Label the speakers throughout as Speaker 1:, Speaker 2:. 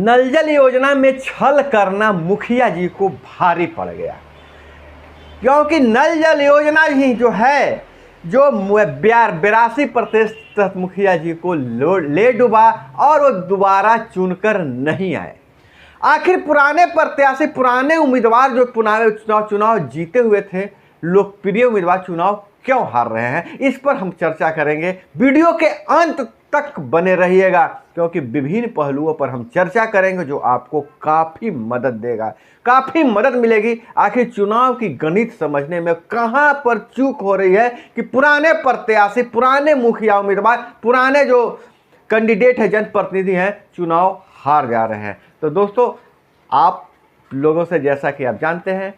Speaker 1: नल जल योजना में छल करना मुखिया जी को भारी पड़ गया, क्योंकि नल जल योजना ही जो है जो 82% मुखिया जी को ले डूबा और वो दोबारा चुनकर नहीं आए। आखिर पुराने प्रत्याशी, पुराने उम्मीदवार जो चुनाव जीते हुए थे, लोकप्रिय उम्मीदवार चुनाव क्यों हार रहे हैं, इस पर हम चर्चा करेंगे। वीडियो के अंत तक बने रहिएगा, क्योंकि विभिन्न पहलुओं पर हम चर्चा करेंगे जो आपको काफ़ी मदद देगा, काफ़ी मदद मिलेगी। आखिर चुनाव की गणित समझने में कहां पर चूक हो रही है कि पुराने प्रत्याशी, पुराने मुखिया उम्मीदवार, पुराने जो कैंडिडेट है, जनप्रतिनिधि हैं, चुनाव हार जा रहे हैं। तो दोस्तों, आप लोगों से, जैसा कि आप जानते हैं,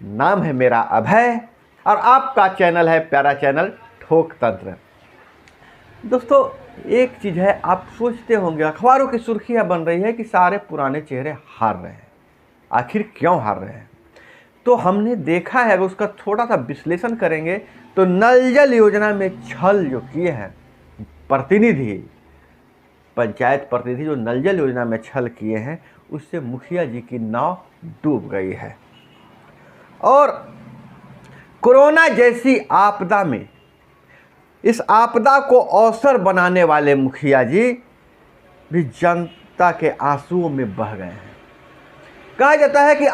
Speaker 1: नाम है मेरा अभय और आपका चैनल है प्यारा चैनल ठोक तंत्र। दोस्तों, एक चीज़ है, आप सोचते होंगे अखबारों की सुर्खियां बन रही है कि सारे पुराने चेहरे हार रहे हैं। आखिर क्यों हार रहे हैं? तो हमने देखा है, अगर उसका थोड़ा सा विश्लेषण करेंगे तो नल जल योजना में छल जो किए हैं प्रतिनिधि, पंचायत प्रतिनिधि जो नल जल योजना में छल किए हैं, उससे मुखिया जी की नाव डूब गई है। और कोरोना जैसी आपदा में इस आपदा को अवसर बनाने वाले मुखिया जी भी जनता के आंसुओं में बह गए हैं। कहा जाता है कि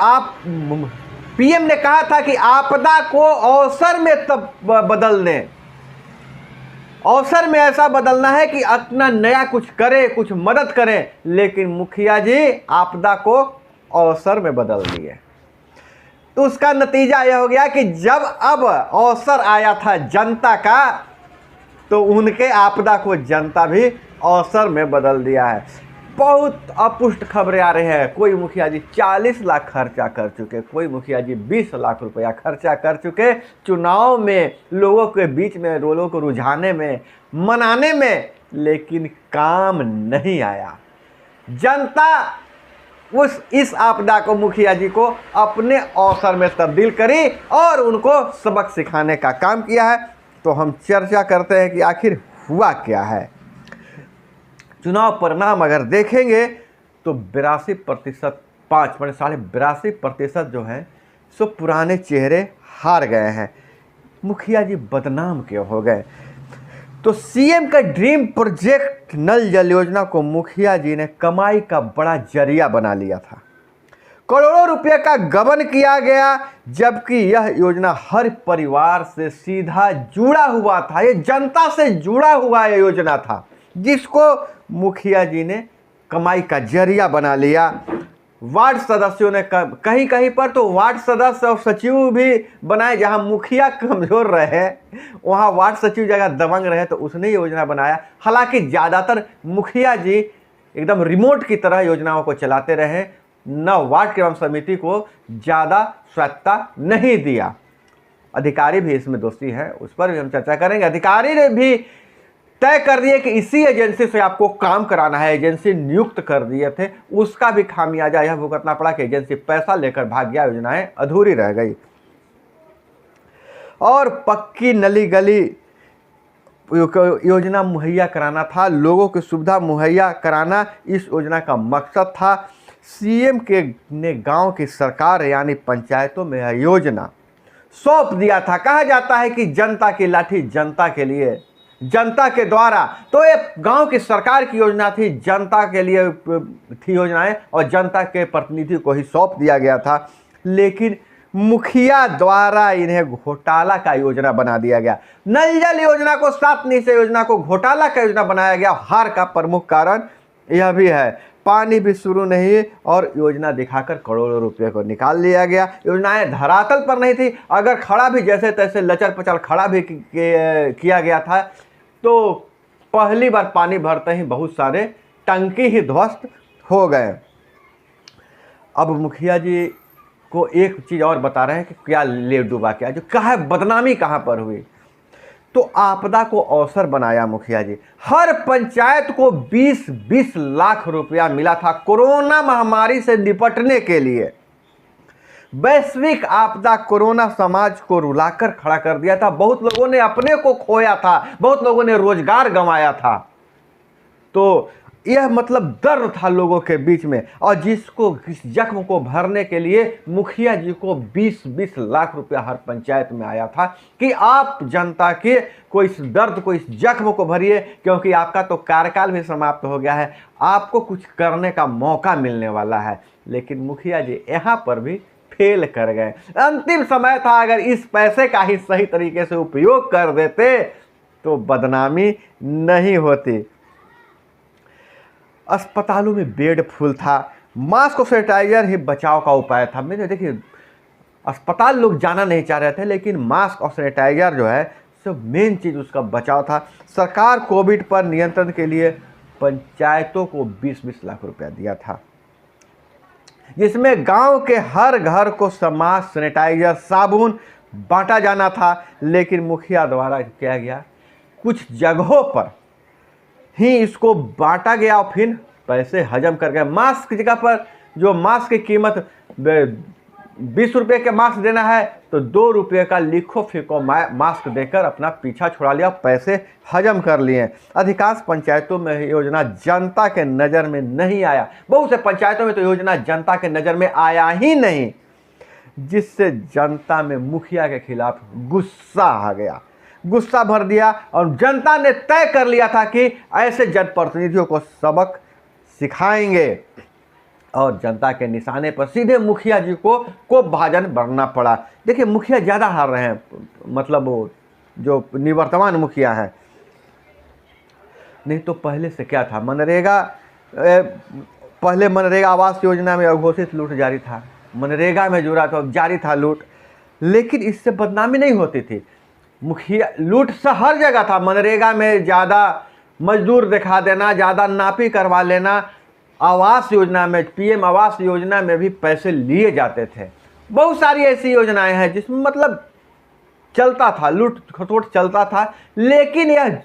Speaker 1: पीएम ने कहा था कि आपदा को अवसर में तब बदल दें, अवसर में ऐसा बदलना है कि अपना नया कुछ करें, कुछ मदद करें, लेकिन मुखिया जी आपदा को अवसर में बदल दिए। तो उसका नतीजा यह हो गया कि जब अब अवसर आया था जनता का, तो उनके आपदा को जनता भी अवसर में बदल दिया है। बहुत अपुष्ट खबरें आ रही हैं। कोई मुखिया जी 40 लाख खर्चा कर चुके, कोई मुखिया जी 20 लाख रुपया खर्चा कर चुके चुनाव में, लोगों के बीच में, लोगों को रुझाने में, मनाने में, लेकिन काम नहीं आया। जनता इस आपदा को, मुखिया जी को अपने अवसर में तब्दील करी और उनको सबक सिखाने का काम किया है। तो हम चर्चा करते हैं कि आखिर हुआ क्या है। चुनाव परिणाम अगर देखेंगे तो 82%, 82% जो हैं सो पुराने चेहरे हार गए हैं। मुखिया जी बदनाम क्यों हो गए? तो सीएम का ड्रीम प्रोजेक्ट नल जल योजना को मुखिया जी ने कमाई का बड़ा जरिया बना लिया था। करोड़ों रुपए का गबन किया गया, जबकि यह योजना हर परिवार से सीधा जुड़ा हुआ था। ये जनता से जुड़ा हुआ ये योजना था, जिसको मुखिया जी ने कमाई का जरिया बना लिया। वार्ड सदस्यों ने कहीं कहीं पर तो वार्ड सदस्य और सचिव भी बनाए। जहां मुखिया कमजोर रहे वहां वार्ड सचिव जगह दबंग रहे, तो उसने योजना बनाया। हालांकि ज़्यादातर मुखिया जी एकदम रिमोट की तरह योजनाओं को चलाते रहे, न वार्ड एवं समिति को ज़्यादा स्वायत्तता नहीं दिया। अधिकारी भी इसमें दोषी हैं, उस पर भी हम चर्चा करेंगे। अधिकारी ने भी तय कर दिए कि इसी एजेंसी से आपको काम कराना है, एजेंसी नियुक्त कर दिए थे, उसका भी खामियाजा यह भुगतना पड़ा कि एजेंसी पैसा लेकर भाग गया, योजनाएं अधूरी रह गई। और पक्की नली गली योजना मुहैया कराना था, लोगों की सुविधा मुहैया कराना इस योजना का मकसद था। सीएम ने गांव की सरकार यानी पंचायतों में यह योजना सौंप दिया था। कहा जाता है कि जनता की लाठी जनता के लिए, जनता के द्वारा। तो ये गांव की सरकार की योजना थी, जनता के लिए थी योजनाएं, और जनता के प्रतिनिधि को ही सौंप दिया गया था। लेकिन मुखिया द्वारा इन्हें घोटाला का योजना बना दिया गया। नल जल योजना को 7 निश्चय योजना को घोटाला का योजना बनाया गया। हार का प्रमुख कारण यह भी है, पानी भी शुरू नहीं और योजना दिखाकर करोड़ों रुपए को निकाल लिया गया। योजनाएं धरातल पर नहीं थी, अगर खड़ा भी जैसे तैसे लचर पचर खड़ा भी किया गया था तो पहली बार पानी भरते ही बहुत सारे टंकी ही ध्वस्त हो गए। अब मुखिया जी को एक चीज़ और बता रहे हैं कि क्या ले डूबा, क्या जो कहा बदनामी कहाँ पर हुई। तो आपदा को अवसर बनाया मुखिया जी। हर पंचायत को 20-20 लाख रुपया मिला था कोरोना महामारी से निपटने के लिए। वैश्विक आपदा कोरोना समाज को रुलाकर खड़ा कर दिया था। बहुत लोगों ने अपने को खोया था, बहुत लोगों ने रोजगार गंवाया था। तो यह मतलब दर्द था लोगों के बीच में, और जिसको इस जख्म को भरने के लिए मुखिया जी को 20-20 लाख रुपया हर पंचायत में आया था कि आप जनता के को इस दर्द को, इस जख्म को भरिए, क्योंकि आपका तो कार्यकाल भी समाप्त हो गया है, आपको कुछ करने का मौका मिलने वाला है। लेकिन मुखिया जी यहाँ पर भी फेल कर गए। अंतिम समय था, अगर इस पैसे का ही सही तरीके से उपयोग कर देते तो बदनामी नहीं होती। अस्पतालों में बेड फुल था, मास्क और सैनिटाइजर ही बचाव का उपाय था। मैंने देखिए, अस्पताल लोग जाना नहीं चाह रहे थे, लेकिन मास्क और सैनिटाइजर जो है सब मेन चीज़ उसका बचाव था। सरकार कोविड पर नियंत्रण के लिए पंचायतों को 20-20 लाख रुपया दिया था, जिसमें गांव के हर घर को मास्क, सैनिटाइजर, साबुन बांटा जाना था। लेकिन मुखिया द्वारा किया गया, कुछ जगहों पर ही इसको बांटा गया और फिर पैसे हजम कर गए। मास्क की जगह पर जो मास्क की कीमत 20 रुपये के मास्क देना है तो 2 रुपये का लिखो फेंको मास्क देकर अपना पीछा छुड़ा लिया, पैसे हजम कर लिए। अधिकांश पंचायतों में योजना जनता के नज़र में नहीं आया। बहुत से पंचायतों में तो योजना जनता के नज़र में आया ही नहीं, जिससे जनता में मुखिया के खिलाफ गुस्सा आ गया, गुस्सा भर दिया, और जनता ने तय कर लिया था कि ऐसे जनप्रतिनिधियों को सबक सिखाएंगे, और जनता के निशाने पर सीधे मुखिया जी को भाजन बनना पड़ा। देखिए, मुखिया ज़्यादा हार रहे हैं, मतलब वो जो निवर्तमान मुखिया हैं। नहीं तो पहले से क्या था, पहले मनरेगा आवास योजना में अघोषित लूट जारी था, मनरेगा में जुड़ा तो जारी था लूट, लेकिन इससे बदनामी नहीं होती थी। मुखिया लूट से हर जगह था, मनरेगा में ज़्यादा मजदूर दिखा देना, ज़्यादा नापी करवा लेना, आवास योजना में, पीएम आवास योजना में भी पैसे लिए जाते थे। बहुत सारी ऐसी योजनाएं हैं जिसमें मतलब चलता था, लूट खसोट चलता था, लेकिन यह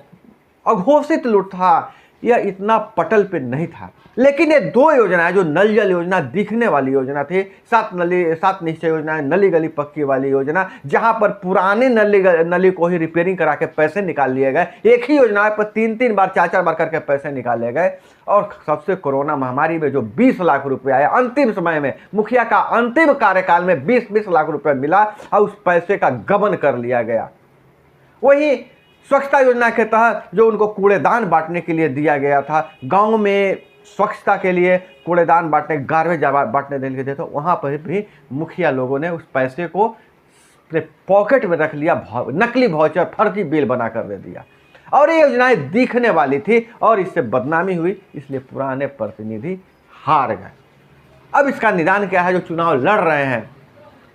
Speaker 1: अघोषित लूट था, यह इतना पटल पे नहीं था। लेकिन ये 2 योजनाएं, जो नल जल योजना दिखने वाली योजना थी, 7 निश्चय योजना, नली गली पक्की वाली योजना, जहां पर पुराने नली को ही रिपेयरिंग करा के पैसे निकाल लिए गए। एक ही योजना पर 3-3 बार 4-4 बार करके पैसे निकाले गए। और सबसे कोरोना महामारी में जो 20 लाख रुपये आया अंतिम समय में, मुखिया का अंतिम कार्यकाल में 20-20 लाख रुपये मिला और उस पैसे का गबन कर लिया गया। वही स्वच्छता योजना के तहत जो उनको कूड़ेदान बांटने के लिए दिया गया था, गाँव में स्वच्छता के लिए कूड़ेदान बांटने, गार्बेज बांटने देने के लिए, तो वहाँ पर भी मुखिया लोगों ने उस पैसे को पॉकेट में रख लिया, नकली वाउचर, फर्जी बिल बनाकर दे दिया। और ये योजनाएं दिखने वाली थी और इससे बदनामी हुई, इसलिए पुराने प्रतिनिधि हार गए। अब इसका निदान क्या है? जो चुनाव लड़ रहे हैं,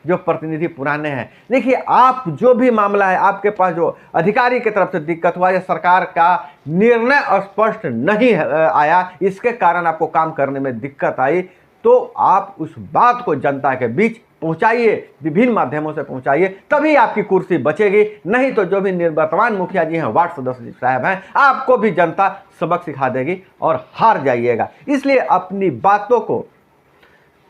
Speaker 1: जो प्रतिनिधि पुराने हैं, देखिए, आप जो भी मामला है, आपके पास जो अधिकारी की तरफ से दिक्कत हुआ या सरकार का निर्णय स्पष्ट नहीं आया, इसके कारण आपको काम करने में दिक्कत आई, तो आप उस बात को जनता के बीच पहुंचाइए, विभिन्न माध्यमों से पहुंचाइए, तभी आपकी कुर्सी बचेगी। नहीं तो जो भी निवर्तमान मुखिया जी हैं, वार्ड सदस्य साहब हैं, आपको भी जनता सबक सिखा देगी और हार जाइएगा। इसलिए अपनी बातों को,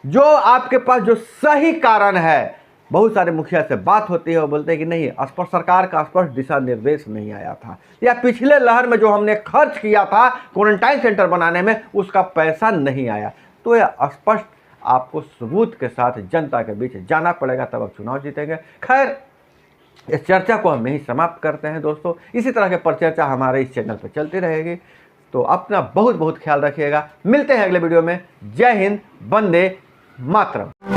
Speaker 1: जो आपके पास जो सही कारण है, बहुत सारे मुखिया से बात होती है, वो बोलते हैं कि नहीं, स्पष्ट सरकार का स्पष्ट दिशा निर्देश नहीं आया था, या पिछले लहर में जो हमने खर्च किया था क्वारंटाइन सेंटर बनाने में, उसका पैसा नहीं आया। तो यह स्पष्ट आपको सबूत के साथ जनता के बीच जाना पड़ेगा, तब आप चुनाव जीतेंगे। खैर, इस चर्चा को हम यहीं समाप्त करते हैं दोस्तों। इसी तरह के परिचर्चा हमारे इस चैनल पर चलती रहेगी, तो अपना बहुत बहुत ख्याल रखिएगा। मिलते हैं अगले वीडियो में। जय हिंद, वंदे मातरम।